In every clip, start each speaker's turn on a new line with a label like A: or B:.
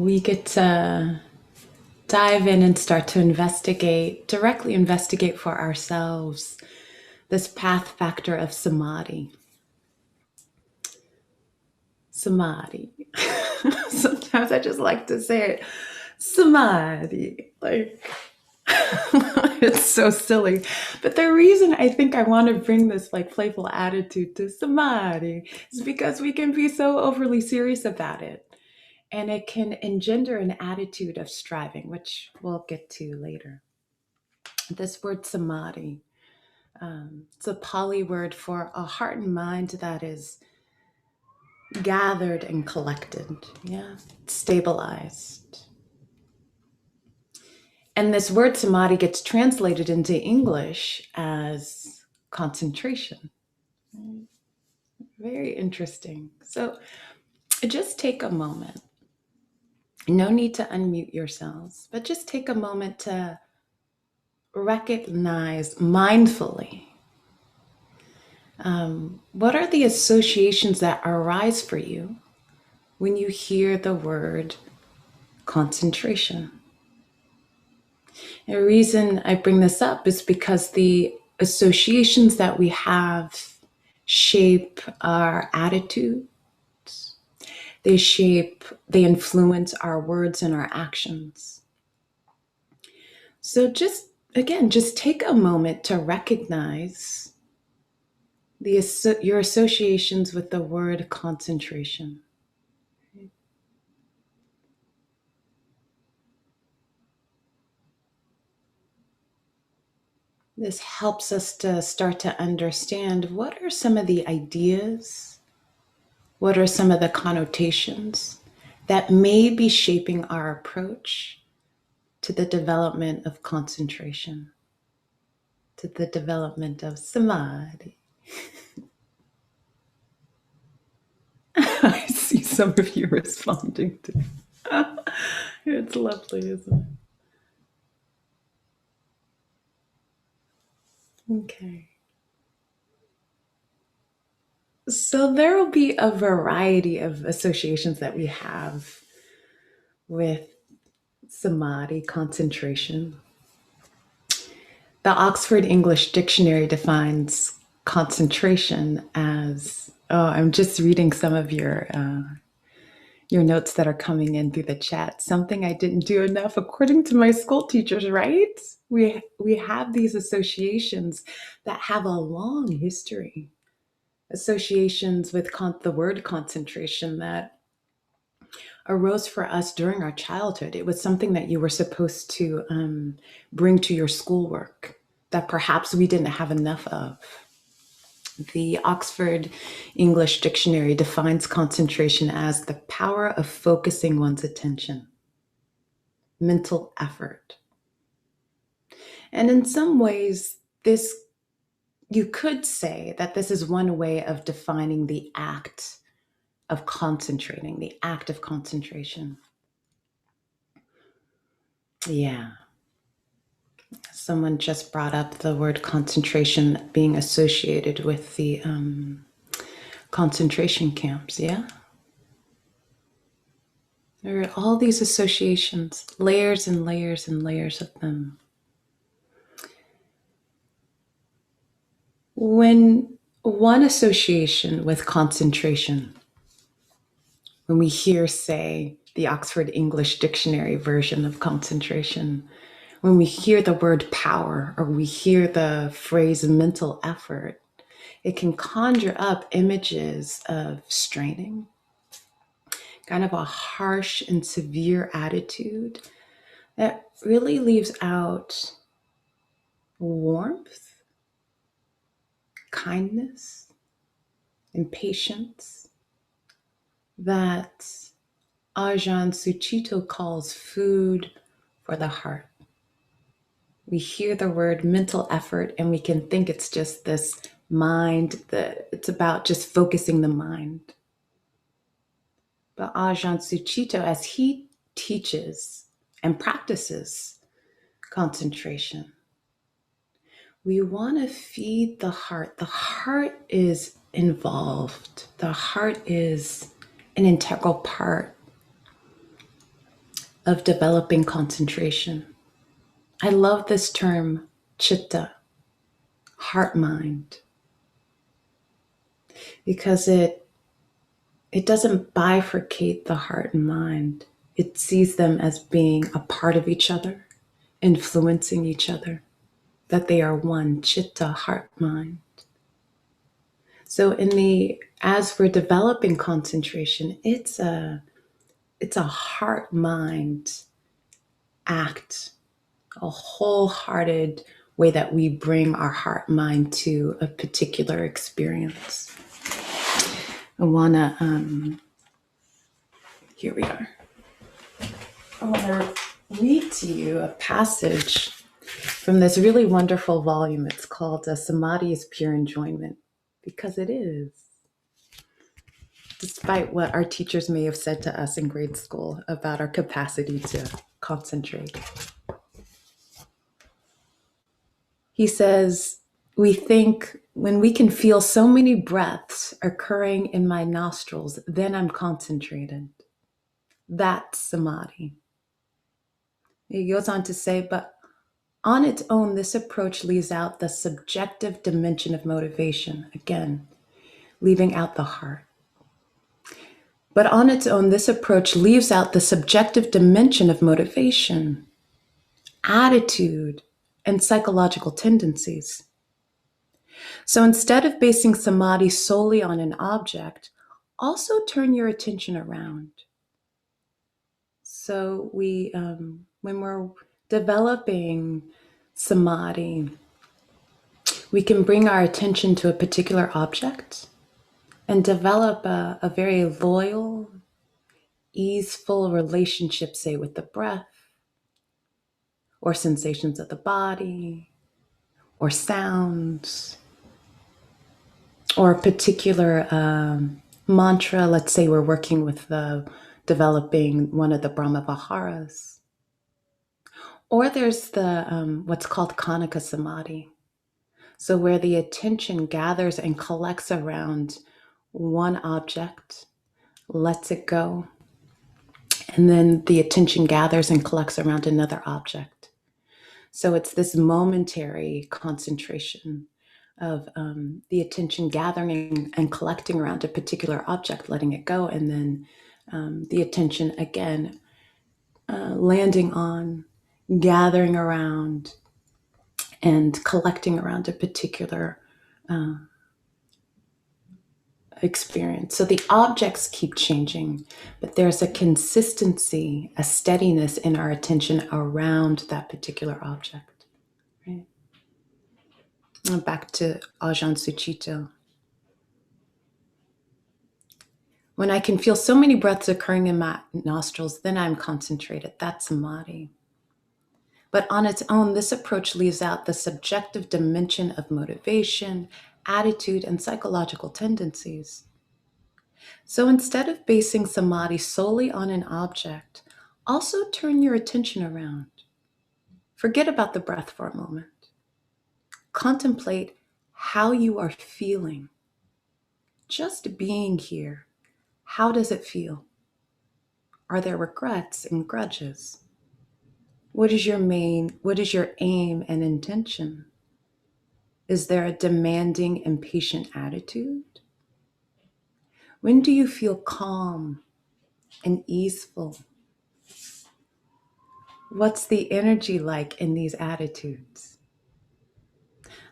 A: we get to dive in and start to directly investigate for ourselves this path factor of samadhi. Samadhi. Sometimes I just like to say it, samadhi. Like, it's so silly. But the reason I think I want to bring this like playful attitude to samadhi is because we can be so overly serious about it. And it can engender an attitude of striving, which we'll get to later. This word samadhi, it's a Pali word for a heart and mind that is gathered and collected, stabilized. And this word samadhi gets translated into English as concentration. Very interesting. So just take a moment. No need to unmute yourselves, but just take a moment to recognize mindfully what are the associations that arise for you when you hear the word concentration. And the reason I bring this up is because the associations that we have shape our attitudes. They influence our words and our actions. So just take a moment to recognize your associations with the word concentration. This helps us to start to understand what are some of the ideas, what are some of the connotations that may be shaping our approach to the development of concentration, to the development of samadhi. I see some of you responding to it. It's lovely, isn't it? Okay. So there will be a variety of associations that we have with samadhi, concentration. The Oxford English Dictionary defines concentration as, I'm just reading some of your notes that are coming in through the chat. Something I didn't do enough, according to my school teachers, right? We have these associations that have a long history. Associations with the word concentration that arose for us during our childhood. It was something that you were supposed to bring to your schoolwork that perhaps we didn't have enough of. The Oxford English Dictionary defines concentration as the power of focusing one's attention, mental effort. And in some ways, you could say that this is one way of defining the act of concentrating, the act of concentration. Yeah. Someone just brought up the word concentration being associated with the concentration camps, yeah? There are all these associations, layers and layers and layers of them. When one association with concentration, when we hear, say, the Oxford English Dictionary version of concentration, when we hear the word power or we hear the phrase mental effort, it can conjure up images of straining, kind of a harsh and severe attitude that really leaves out warmth, kindness, and patience that Ajahn Sucitto calls food for the heart. We hear the word mental effort and we can think it's just this mind, that it's about just focusing the mind. But Ajahn Sucitto, as he teaches and practices concentration, we want to feed the heart. The heart is involved. The heart is an integral part of developing concentration. I love this term, chitta, heart mind, because it doesn't bifurcate the heart and mind. It sees them as being a part of each other, influencing each other, that they are one, chitta, heart, mind. So as we're developing concentration, it's a heart mind act, a wholehearted way that we bring our heart mind to a particular experience. I wanna here we are. I wanna read to you a passage from this really wonderful volume. It's called Samadhi is Pure Enjoyment, because it is. Despite what our teachers may have said to us in grade school about our capacity to concentrate. He says, we think when we can feel so many breaths occurring in my nostrils, then I'm concentrated. That's samadhi. He goes on to say, but on its own, this approach leaves out the subjective dimension of motivation. Again, leaving out the heart. But on its own, this approach leaves out the subjective dimension of motivation, attitude, and psychological tendencies. So instead of basing samadhi solely on an object, also turn your attention around. So when we're developing samadhi, we can bring our attention to a particular object and develop a very loyal, easeful relationship, say, with the breath, or sensations of the body, or sounds, or a particular mantra. Let's say we're working with developing one of the Brahma Viharas. Or there's the what's called Kanika Samadhi. So where the attention gathers and collects around one object, lets it go, and then the attention gathers and collects around another object. So it's this momentary concentration of the attention gathering and collecting around a particular object, letting it go, and then the attention again landing on, gathering around, and collecting around a particular experience. So the objects keep changing, but there's a consistency, a steadiness in our attention around that particular object. Right? Back to Ajahn Sucitto. When I can feel so many breaths occurring in my nostrils, then I'm concentrated. That's samadhi. But on its own, this approach leaves out the subjective dimension of motivation, attitude, and psychological tendencies. So instead of basing samadhi solely on an object, also turn your attention around. Forget about the breath for a moment. Contemplate how you are feeling. Just being here. How does it feel? Are there regrets and grudges? What is your aim and intention? Is there a demanding, impatient attitude? When do you feel calm and easeful? What's the energy like in these attitudes?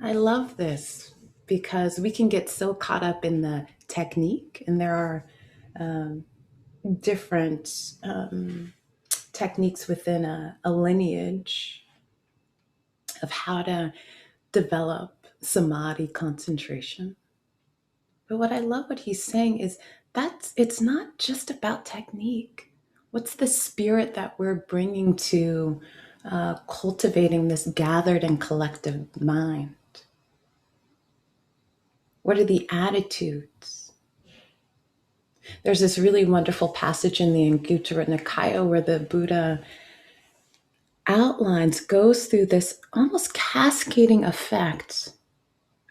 A: I love this because we can get so caught up in the technique, and there are different techniques within a lineage of how to develop samadhi concentration. But what I love what he's saying is it's not just about technique. What's the spirit that we're bringing to cultivating this gathered and collective mind? What are the attitudes? There's this really wonderful passage in the Anguttara Nikaya where the Buddha goes through this almost cascading effect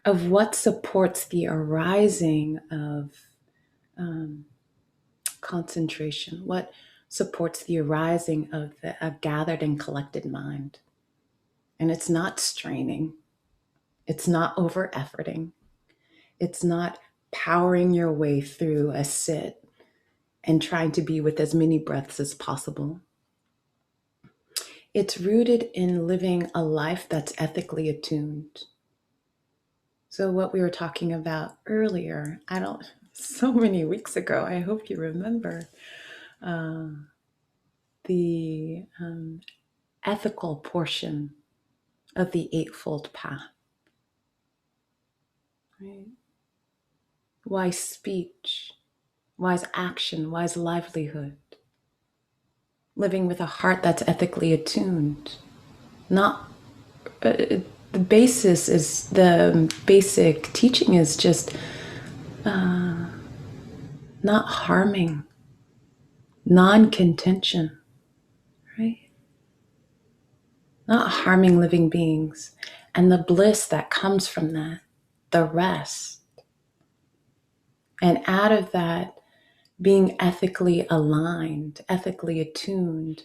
A: of what supports the arising of concentration, what supports the arising of a gathered and collected mind. And it's not straining, it's not over efforting, it's not powering your way through a sit and trying to be with as many breaths as possible. It's rooted in living a life that's ethically attuned. So, what we were talking about earlier, so many weeks ago, I hope you remember, the ethical portion of the Eightfold Path. Right? Wise speech, wise action, wise livelihood. Living with a heart that's ethically attuned. Not the basic teaching is just not harming, non-contention, right? Not harming living beings, and the bliss that comes from that, the rest. And out of that, being ethically aligned, ethically attuned,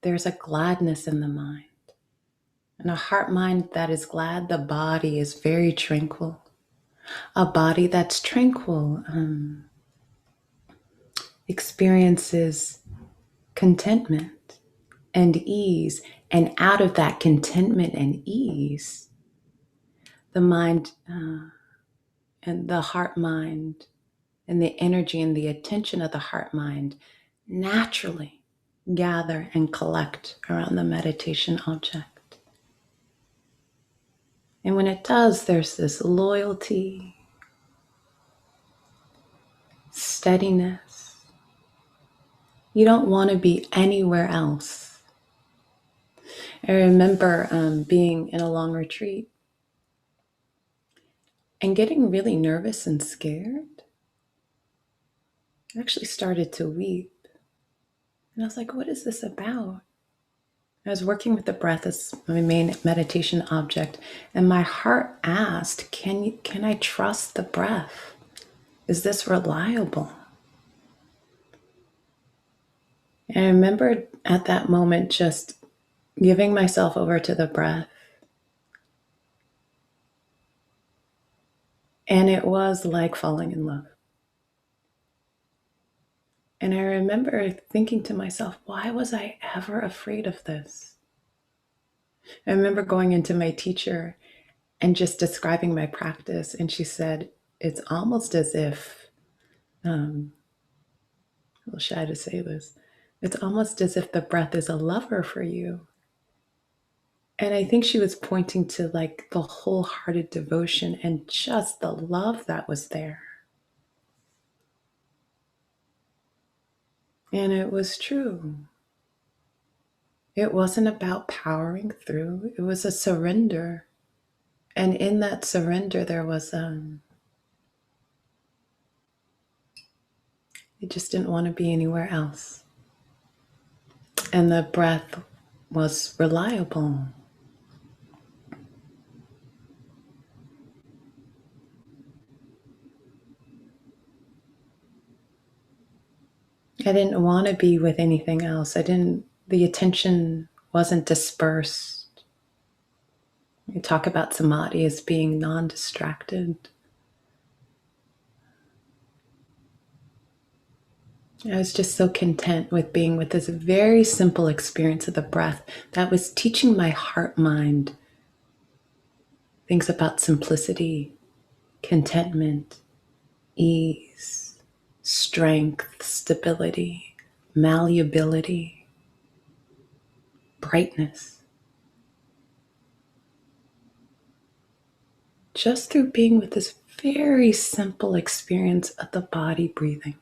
A: there's a gladness in the mind. And a heart mind that is glad, the body is very tranquil. A body that's tranquil experiences contentment and ease. And out of that contentment and ease, the mind and the heart mind and the energy and the attention of the heart mind naturally gather and collect around the meditation object. And when it does, there's this loyalty, steadiness. You don't want to be anywhere else. I remember being in a long retreat and getting really nervous and scared. I actually started to weep. And I was like, what is this about? I was working with the breath as my main meditation object, and my heart asked, can I trust the breath? Is this reliable? And I remember at that moment just giving myself over to the breath. And it was like falling in love. And I remember thinking to myself, why was I ever afraid of this? I remember going into my teacher and just describing my practice. And she said, it's almost as if, a little shy to say this, it's almost as if the breath is a lover for you. And I think she was pointing to like the wholehearted devotion and just the love that was there. And it was true. It wasn't about powering through. It was a surrender. And in that surrender, there was, I just didn't want to be anywhere else. And the breath was reliable. I didn't want to be with anything else. The attention wasn't dispersed. We talk about samadhi as being non-distracted. I was just so content with being with this very simple experience of the breath that was teaching my heart mind things about simplicity, contentment, ease, strength, stability, malleability, brightness. Just through being with this very simple experience of the body breathing.